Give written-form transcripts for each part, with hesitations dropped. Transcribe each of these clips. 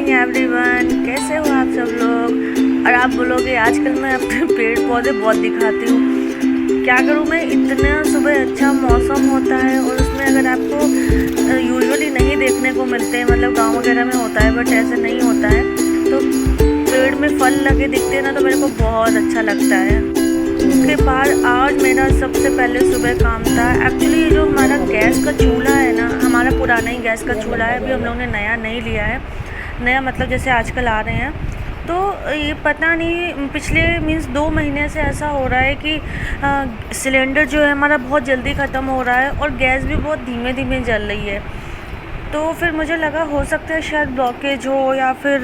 Morning everyone, कैसे हो आप सब लोग। और आप बोलोगे आजकल मैं अपने पेड़ पौधे बहुत दिखाती हूँ, क्या करूँ मैं। इतना सुबह अच्छा मौसम होता है और उसमें अगर आपको यूजुअली नहीं देखने को मिलते हैं, मतलब गांव वगैरह में होता है बट ऐसे नहीं होता है, तो पेड़ में फल लगे दिखते हैं ना, तो मेरे को बहुत अच्छा लगता है। उसके बाद आज मेरा सबसे पहले सुबह काम था। एक्चुअली जो हमारा गैस का चूल्हा है ना, हमारा पुराना ही गैस का चूल्हा है, अभी हम लोगों ने नया नहीं लिया है। नया मतलब जैसे आजकल आ रहे हैं, तो ये पता नहीं पिछले मीन्स 2 महीने से ऐसा हो रहा है कि सिलेंडर जो है हमारा बहुत जल्दी ख़त्म हो रहा है और गैस भी बहुत धीमे धीमे जल रही है। तो फिर मुझे लगा हो सकता है शायद ब्लॉकेज हो या फिर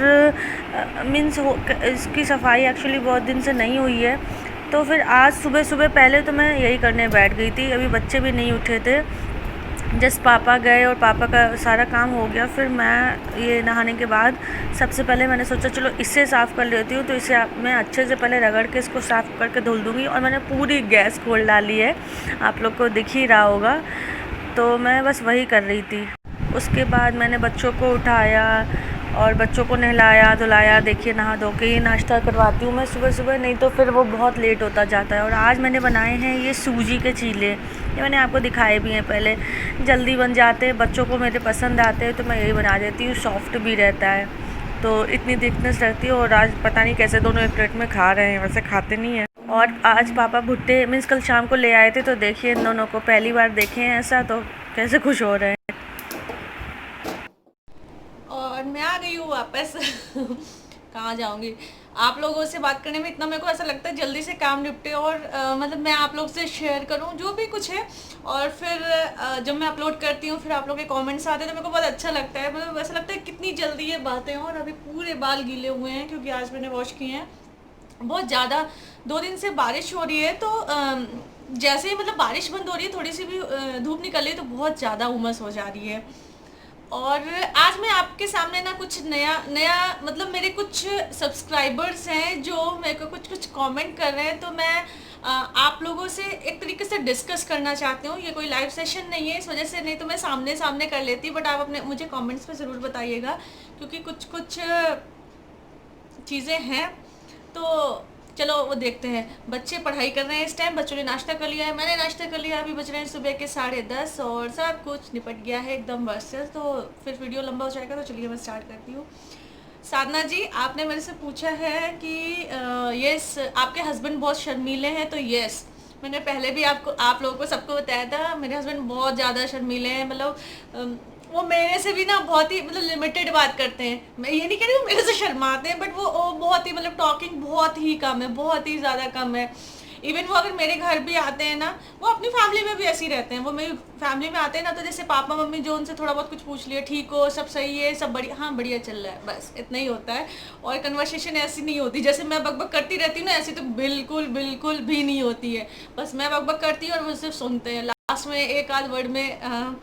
मीन्स हो, इसकी सफाई एक्चुअली बहुत दिन से नहीं हुई है। तो फिर आज सुबह सुबह पहले तो मैं यही करने बैठ गई थी, अभी बच्चे भी नहीं उठे थे, जस्ट पापा गए और पापा का सारा काम हो गया। फिर मैं ये नहाने के बाद सबसे पहले मैंने सोचा चलो इससे साफ़ कर लेती हूँ, तो इसे मैं अच्छे से पहले रगड़ के इसको साफ़ करके धुल दूँगी। और मैंने पूरी गैस खोल डाली है, आप लोग को दिख ही रहा होगा, तो मैं बस वही कर रही थी। उसके बाद मैंने बच्चों को उठाया और बच्चों को नहलाया धुलाया। देखिए नहा धो के ही नाश्ता करवाती हूँ मैं सुबह सुबह, नहीं तो फिर वो बहुत लेट होता जाता है। और आज मैंने बनाए हैं ये सूजी के चीले, ये मैंने आपको दिखाए भी हैं पहले, जल्दी बन जाते हैं, बच्चों को मेरे पसंद आते हैं, तो मैं यही बना देती हूँ। सॉफ्ट भी रहता है, तो इतनी थिकनेस रहती है। और आज पता नहीं कैसे दोनों एक प्लेट में खा रहे हैं, वैसे खाते नहीं हैं। और आज पापा भुट्टे मीन्स कल शाम को ले आए थे, तो देखिए इन दोनों को पहली बार देखे हैं ऐसा, तो कैसे खुश हो रहे हैं। और मैं आ गई हूँ वापस कहाँ जाऊँगी। आप लोगों से बात करने में इतना मेरे को ऐसा लगता है जल्दी से काम निपटे और मतलब मैं आप लोग से शेयर करूँ जो भी कुछ है। और फिर जब मैं अपलोड करती हूँ फिर आप लोग के कमेंट्स आते हैं तो मेरे को बहुत अच्छा लगता है। मतलब ऐसा लगता है कितनी जल्दी ये बातें हों। और अभी पूरे बाल गीले हुए हैं क्योंकि आज मैंने वॉश किए हैं बहुत ज़्यादा। 2 दिन से बारिश हो रही है, तो जैसे ही मतलब बारिश बंद हो रही है, थोड़ी सी भी धूप निकल रही है तो बहुत ज़्यादा उमस हो जा रही है। और आज मैं आपके सामने ना कुछ नया नया मतलब मेरे कुछ सब्सक्राइबर्स हैं जो मेरे को कुछ कुछ कमेंट कर रहे हैं, तो मैं आप लोगों से एक तरीके से डिस्कस करना चाहती हूँ। ये कोई लाइव सेशन नहीं है इस वजह से, नहीं तो मैं सामने सामने कर लेती, बट आप अपने मुझे कमेंट्स में ज़रूर बताइएगा क्योंकि कुछ कुछ चीज़ें हैं। तो चलो वो देखते हैं। बच्चे पढ़ाई कर रहे हैं इस टाइम, बच्चों ने नाश्ता कर लिया है, मैंने नाश्ता कर लिया। अभी बज रहे हैं सुबह के 10:30 और सब कुछ निपट गया है एकदम वर्सेस। तो फिर वीडियो लंबा हो जाएगा, तो चलिए मैं स्टार्ट करती हूँ। साधना जी, आपने मेरे से पूछा है कि यस आपके हस्बैंड बहुत शर्मीले हैं, तो यस मैंने पहले भी आप लोगों को सबको बताया था मेरे हस्बैंड बहुत ज़्यादा शर्मीले हैं। मतलब वो मेरे से भी ना बहुत ही मतलब लिमिटेड बात करते हैं। मैं ये नहीं कह रही हूँ मेरे से शर्माते हैं, बट वो बहुत ही मतलब टॉकिंग बहुत ही कम है, बहुत ही ज़्यादा कम है। इवन वो अगर मेरे घर भी आते हैं ना, वो अपनी फैमिली में भी ऐसे ही रहते हैं। वो मेरी फैमिली में आते हैं ना, तो जैसे पापा मम्मी जो उनसे थोड़ा बहुत कुछ पूछ लिया, ठीक हो, सब सही है, सब बढ़िया, हाँ बढ़िया चल रहा है, बस इतना ही होता है। और कन्वर्सेशन ऐसी नहीं होती जैसे मैं बकबक करती रहती हूँ ना, ऐसी तो बिल्कुल बिल्कुल भी नहीं होती है। बस मैं बकबक करती हूँ और वो सिर्फ सुनते हैं, लास्ट में एक आध वर्ड में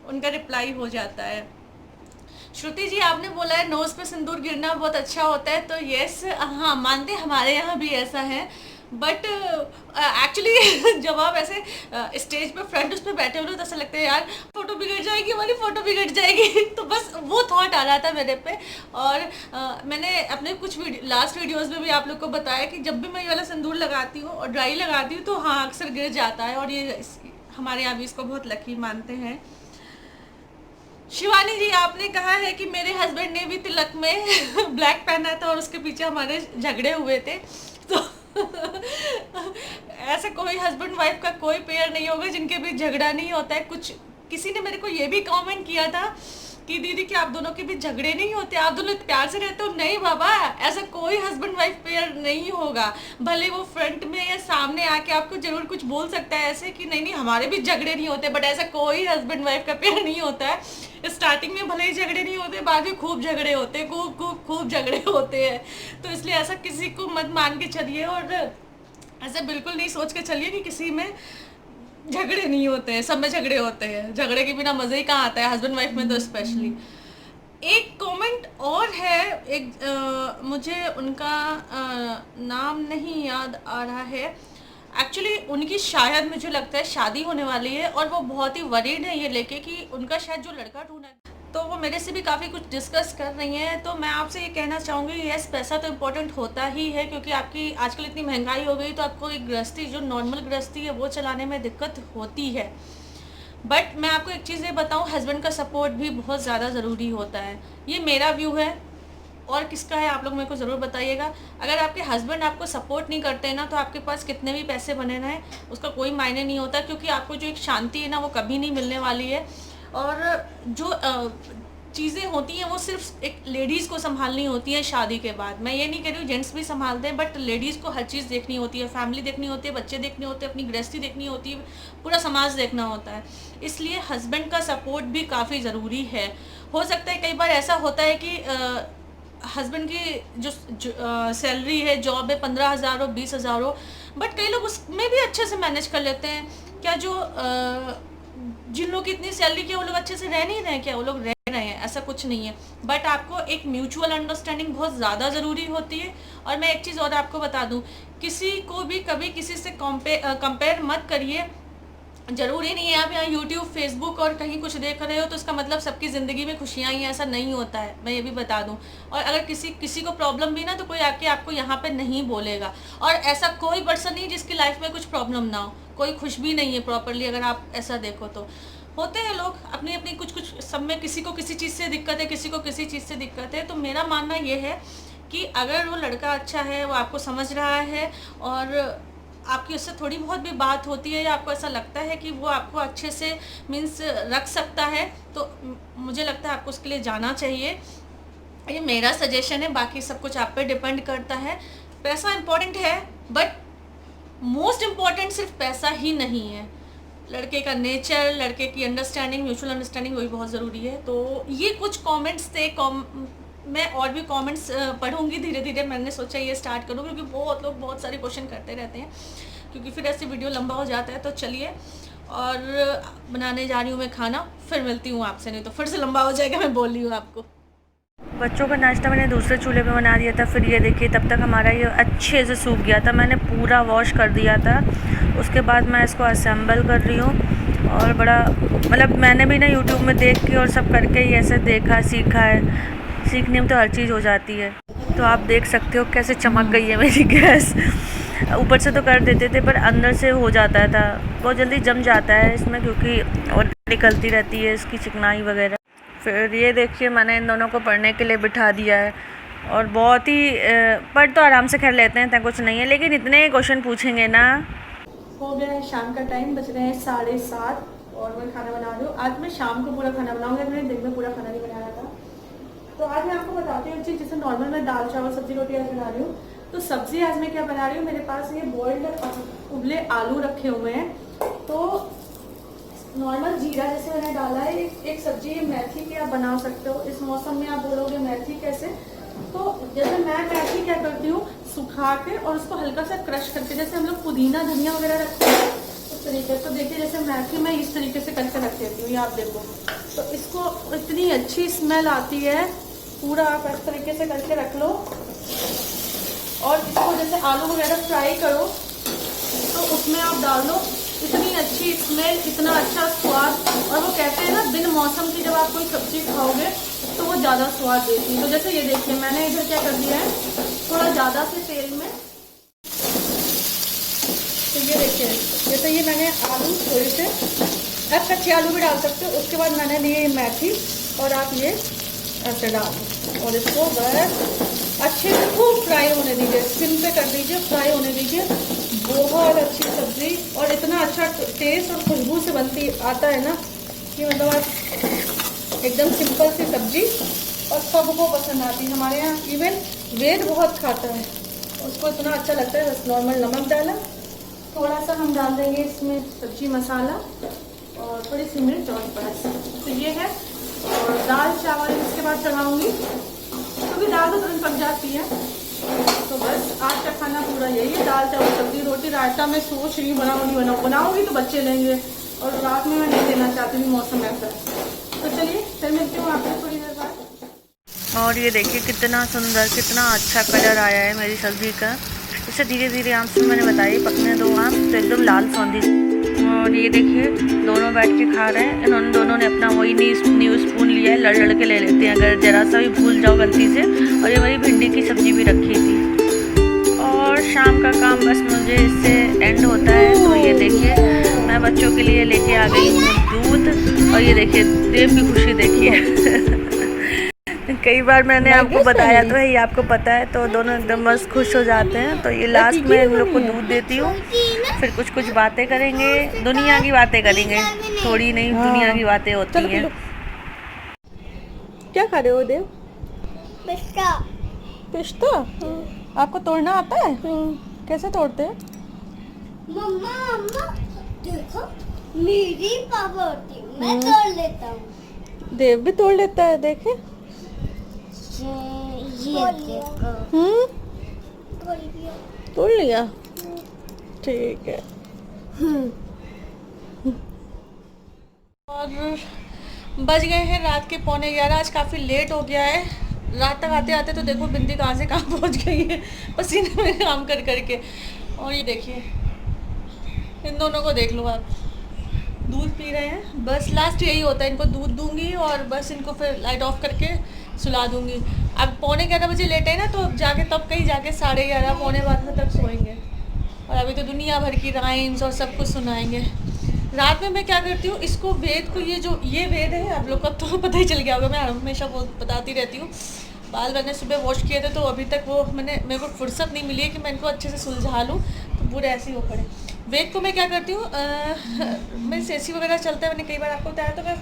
उनका रिप्लाई हो जाता है। श्रुति जी, आपने बोला है नोज़ पे सिंदूर गिरना बहुत अच्छा होता है, तो यस हाँ मानते, हमारे यहाँ भी ऐसा है। बट एक्चुअली जब आप ऐसे स्टेज पे फ्रंट उस पर बैठे हो तो ऐसा लगता है यार फोटो बिगड़ जाएगी, हमारी फ़ोटो बिगड़ जाएगी तो बस वो थॉट आ रहा था मेरे पे। और मैंने अपने कुछ लास्ट वीडियोज़ में भी आप लोग को बताया कि जब भी मैं ये वाला सिंदूर लगाती हूँ और ड्राई लगाती हूँ तो हाँ अक्सर गिर जाता है। और ये हमारे यहाँ भी इसको बहुत लकी मानते हैं। शिवानी जी, आपने कहा है कि मेरे हस्बैंड ने भी तिलक में ब्लैक पहना था और उसके पीछे हमारे झगड़े हुए थे, तो ऐसा कोई हस्बैंड वाइफ का कोई पेयर नहीं होगा जिनके बीच झगड़ा नहीं होता है। कुछ किसी ने मेरे को ये भी कमेंट किया था कि दीदी कि आप दोनों के बीच झगड़े नहीं होते, आप दोनों प्यार से रहते हो। नहीं बाबा, ऐसा कोई हस्बैंड वाइफ पेयर नहीं होगा। भले वो फ्रंट में या सामने आके आपको जरूर कुछ बोल सकता है ऐसे कि नहीं नहीं हमारे बीच झगड़े नहीं होते, बट ऐसा कोई हस्बैंड वाइफ का पेयर नहीं होता है। स्टार्टिंग में भले ही झगड़े नहीं होते, बाद में खूब झगड़े होते हैं, खूब खूब खूब झगड़े होते हैं। तो इसलिए ऐसा किसी को मत मान के चलिए और ऐसा बिल्कुल नहीं सोच के चलिए कि किसी में झगड़े नहीं होते हैं। सब में झगड़े होते हैं, झगड़े के बिना मज़े ही कहाँ आता है, हस्बैंड वाइफ में तो स्पेशली। एक कमेंट और है, एक मुझे उनका नाम नहीं याद आ रहा है। एक्चुअली उनकी शायद मुझे लगता है शादी होने वाली है और वो बहुत ही वरीड है ये लेके कि उनका शायद जो लड़का ढूंढा तो वो मेरे से भी काफ़ी कुछ डिस्कस कर रही हैं। तो मैं आपसे ये कहना चाहूँगी, यस पैसा तो इम्पोर्टेंट होता ही है, क्योंकि आपकी आजकल इतनी महंगाई हो गई, तो आपको एक गृहस्थी जो नॉर्मल गृहस्थी है वो चलाने में दिक्कत होती है। बट मैं आपको एक चीज़ ये बताऊँ, हस्बैंड का सपोर्ट भी बहुत ज़्यादा ज़रूरी होता है। ये मेरा व्यू है, और किसका है आप लोग मेरे को ज़रूर बताइएगा। अगर आपके हस्बैंड आपको सपोर्ट नहीं करते हैं ना, तो आपके पास कितने भी पैसे बने रहें उसका कोई मायने नहीं होता, क्योंकि आपको जो एक शांति है ना वो कभी नहीं मिलने वाली है। और जो चीज़ें होती हैं वो सिर्फ एक लेडीज़ को संभालनी होती है शादी के बाद। मैं ये नहीं कह रही हूँ जेंट्स भी संभालते हैं, बट लेडीज़ को हर चीज़ देखनी होती है, फैमिली देखनी होती है, बच्चे देखने होते हैं, अपनी गृहस्थी देखनी होती है, पूरा समाज देखना होता है। इसलिए हस्बैंड का सपोर्ट भी काफ़ी ज़रूरी है। हो सकता है कई बार ऐसा होता है कि हस्बैंड की जो सैलरी है, जॉब है 15,000 हो, 20,000 हो, बट कई लोग उसमें भी अच्छे से मैनेज कर लेते हैं। क्या जो जिन लोग की इतनी सैलरी की वो लोग अच्छे से रह नहीं रहे हैं? क्या वो लोग रह रहे हैं? ऐसा कुछ नहीं है। बट आपको एक म्यूचुअल अंडरस्टैंडिंग बहुत ज़्यादा ज़रूरी होती है। और मैं एक चीज़ और आपको बता दूं, किसी को भी कभी किसी से कंपेयर मत करिए। ज़रूरी नहीं है आप यहाँ यूट्यूब, फेसबुक और कहीं कुछ देख रहे हो तो इसका मतलब सबकी ज़िंदगी में खुशियाँ ही हैं, ऐसा नहीं होता है, मैं ये भी बता दूँ। और अगर किसी को प्रॉब्लम भी ना, तो कोई आके आपको यहाँ पे नहीं बोलेगा। और ऐसा कोई पर्सन नहीं जिसकी लाइफ में कुछ प्रॉब्लम ना हो, कोई खुश भी नहीं है प्रॉपरली। अगर आप ऐसा देखो तो होते हैं लोग अपनी अपनी कुछ सब में, किसी को किसी चीज़ से दिक्कत है, किसी को किसी चीज़ से दिक्कत है। तो मेरा मानना ये है कि अगर वो लड़का अच्छा है, वो आपको समझ रहा है और आपकी उससे थोड़ी बहुत भी बात होती है, या आपको ऐसा लगता है कि वो आपको अच्छे से मीन्स रख सकता है, तो मुझे लगता है आपको उसके लिए जाना चाहिए। ये मेरा सजेशन है, बाकी सब कुछ आप पे डिपेंड करता है। पैसा इम्पोर्टेंट है, बट मोस्ट इम्पॉर्टेंट सिर्फ पैसा ही नहीं है। लड़के का नेचर, लड़के की अंडरस्टैंडिंग, म्यूचुअल अंडरस्टैंडिंग, वही बहुत ज़रूरी है। तो ये कुछ कमेंट्स थे, मैं और भी कमेंट्स पढ़ूंगी धीरे धीरे। मैंने सोचा ये स्टार्ट करूँ, क्योंकि बहुत लोग बहुत सारे क्वेश्चन करते रहते हैं, क्योंकि फिर ऐसे वीडियो लंबा हो जाता है। तो चलिए, और बनाने जा रही हूँ मैं खाना, फिर मिलती हूँ आपसे, नहीं तो फिर से लंबा हो जाएगा। मैं बोल रही हूँ आपको। बच्चों का नाश्ता मैंने दूसरे चूल्हे पे बना दिया था। फिर ये देखिए, तब तक हमारा ये अच्छे से सूख गया था, मैंने पूरा वॉश कर दिया था। उसके बाद मैं इसको असेंबल कर रही हूँ। और बड़ा मतलब मैंने भी ना यूट्यूब में देख के और सब करके ही ऐसे देखा, सीखा है। सीखने में तो हर चीज़ हो जाती है। तो आप देख सकते हो कैसे चमक गई है मेरी गैस। ऊपर से तो कर देते थे, पर अंदर से हो जाता था, बहुत जल्दी जम जाता है इसमें, क्योंकि और निकलती रहती है इसकी चिकनाई वगैरह। फिर ये देखिए, मैंने इन दोनों को पढ़ने के लिए बिठा दिया है, और बहुत ही पढ़ तो आराम से कर लेते हैं, इतना कुछ नहीं है, लेकिन इतने क्वेश्चन पूछेंगे ना। हो गया है शाम का टाइम, बज रहे हैं 7:30, और मैं खाना बना रही हूँ। आज मैं शाम को पूरा खाना बनाऊँगी, मैंने दिन में पूरा खाना नहीं बनाया था। तो आज मैं आपको बताती हूँ चीज़, जैसे नॉर्मल मैं दाल चावल सब्जी रोटी आज बना रही हूँ, तो सब्जी आज मैं क्या बना रही हूँ, मेरे पास ये बॉइल्ड उबले आलू रखे हुए हैं। तो नॉर्मल जीरा जैसे मैंने डाला है। एक सब्जी मेथी की आप बना सकते हो इस मौसम में। आप बोलोगे मेथी कैसे, तो जैसे मैं मेथी क्या करती हूँ, सुखा के और उसको हल्का सा क्रश करके, जैसे हम लोग पुदीना धनिया वगैरह रखते हैं उस तरीके से। तो देखिए, जैसे मेथी मैं इस तरीके से करके रख देती हूँ, ये आप देखो, तो इसको इतनी अच्छी स्मेल आती है। पूरा आप इस तरीके से करके रख लो, और इसको जैसे आलू वगैरह फ्राई करो तो उसमें आप डाल दो, इतनी अच्छी स्मेल, इतना अच्छा स्वाद। और वो कहते हैं ना, बिन मौसम की जब आप कोई सब्जी खाओगे तो वो ज़्यादा स्वाद देती है। तो जैसे ये देखिए, मैंने इधर क्या कर दिया है, थोड़ा ज़्यादा से तेल में, तो ये देखिए, जैसे ये मैंने आलू थोड़े से, आप कच्चे आलू भी डाल सकते हो। उसके बाद मैंने लिए मेथी, और आप ये ऐसे डाल दो, और इसको बस अच्छे से खूब फ्राई होने दीजिए, सिम पे कर दीजिए, फ्राई होने दीजिए। बहुत अच्छी सब्जी, और इतना अच्छा टेस्ट और खुशबू से बनती आता है ना, कि मतलब आप एकदम सिंपल सी सब्जी, और सबको पसंद आती है। हमारे यहाँ इवन वेद बहुत खाता है, उसको इतना अच्छा लगता है। बस नॉर्मल नमक डाला, थोड़ा सा हम डाल देंगे इसमें सब्जी मसाला, और थोड़ी सी मिर्च, और बस। तो ये है, और दाल चावल इसके बाद चढ़ाऊँगी, क्योंकि दाल तो तुरंत पक जाती है। तो बस आज का खाना पूरा यही है, दाल चावल सब्जी रोटी। रायता मैं सोच रही हूँ बनाऊंगी तो बच्चे लेंगे, और रात में मैं नहीं देना चाहती हूँ, मौसम ऐसा है। तो चलिए, फिर मिलती हूँ आपसे थोड़ी देर बाद। और ये देखिए कितना सुंदर, कितना अच्छा कलर आया है मेरी सब्जी का। इसे धीरे धीरे आँच में मैंने बताया पकने दो आँच, तो एकदम लाल सौंधी। और ये देखिए दोनों बैठ के खा रहे हैं। इन्होंने दोनों ने अपना वही न्यू स्पून लिया है, लड़ लड़ के ले लेते हैं अगर ज़रा सा भी भूल जाओ गलती से। और ये मेरी भिंडी की सब्ज़ी भी रखी थी। और शाम का काम बस मुझे इससे एंड होता है। तो ये देखिए मैं बच्चों के लिए लेके आ गई हूँ दूध। और ये देखिए देव की खुशी देखिए कई बार मैंने आपको बताया तो है, ये आपको पता है। तो दोनों एकदम बस खुश हो जाते हैं। तो ये लास्ट में इन लोग को दूध देती हूँ, फिर कुछ कुछ बातें करेंगे, दुनिया की बातें करेंगे, थोड़ी नहीं दुनिया की बातें होती हैं। क्या खा रहे हो देव? पिस्ता। पिस्ता? आपको तोड़ना आता है? कैसे तोड़ते हैं? मम्मा मम्मा देखो मेरी पावर होती है, मैं तोड़ लेता हूँ। देव भी तोड़ लेता है, देखे। ये देखो। तोड़ लिया, ठीक है। और बज गए हैं रात के 11:15। आज काफ़ी लेट हो गया है। रात तक आते आते तो देखो बिंदी कहाँ से कहाँ पहुँच गई है पसीने में काम कर करके। और ये देखिए इन दोनों को देख लो आप, दूध पी रहे हैं। बस लास्ट यही होता है, इनको दूध दूंगी और बस इनको फिर लाइट ऑफ करके सुला दूंगी। अब 11:15 बजे लेटे हैं ना, तो जाके तब कहीं जाके 11:30 11:15 तक सोएंगे। और अभी तो दुनिया भर की राइम्स और सब कुछ सुनाएंगे। रात में मैं क्या करती हूँ, इसको वेद को, ये वेद है, आप लोग का तो पता ही चल गया होगा, मैं हमेशा बताती रहती हूँ। बाल मैंने सुबह वॉश किए थे तो अभी तक वो मेरे को फुर्सत नहीं मिली है कि मैं इनको अच्छे से सुलझा लूँ, तो पूरे ऐसे ही हो पड़े। वेद को मैं क्या करती हूँ, मेरे सेसी वगैरह चलता है, मैंने कई बार आपको बताया, तो मैं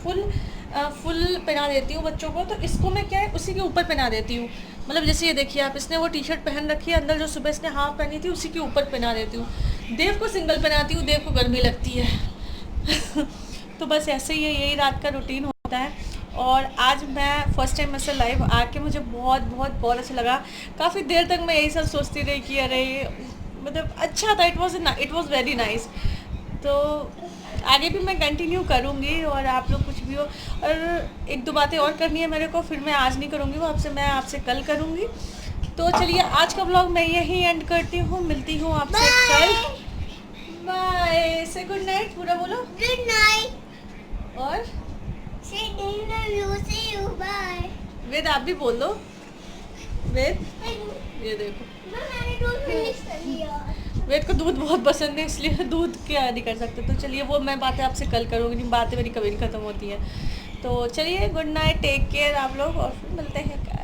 फुल पहना देती हूँ बच्चों को। तो इसको मैं क्या है उसी के ऊपर पहना देती हूँ। मतलब जैसे ये देखिए आप, इसने वो टी-शर्ट पहन रखी है, अंदर जो सुबह इसने हाफ पहनी थी उसी के ऊपर पहना देती हूँ। देव को सिंगल पहनाती हूँ, देव को गर्मी लगती है तो बस ऐसे ही है, यही रात का रूटीन होता है। और आज मैं फ़र्स्ट टाइम ऐसे लाइव आके मुझे बहुत अच्छा लगा। काफ़ी देर तक मैं यही सब सोचती रही कि अरे मतलब अच्छा था, इट वॉज़ वेरी नाइस। तो आगे भी मैं कंटिन्यू करूँगी। और आप लोग कुछ भी हो, और एक दो बातें और करनी है मेरे को, फिर मैं आज नहीं करूँगी, वो मैं आपसे कल करूँगी। तो चलिए आज का ब्लॉग मैं यहीं एंड करती हूँ, मिलती हूँ आपसे कल। बाय, से गुड नाइट पूरा बोलो। Good night. और बाय। वेद आप भी बोल दो। वेद ये देखो, मैंने दूध फिनिश कर लिया। वेद को दूध बहुत पसंद है, इसलिए दूध क्या नहीं कर सकते। तो चलिए वो मैं बातें आपसे कल करूँगी, बातें मेरी कभी नहीं ख़त्म होती है। तो चलिए गुड नाइट, टेक केयर आप लोग, और फिर मिलते हैं।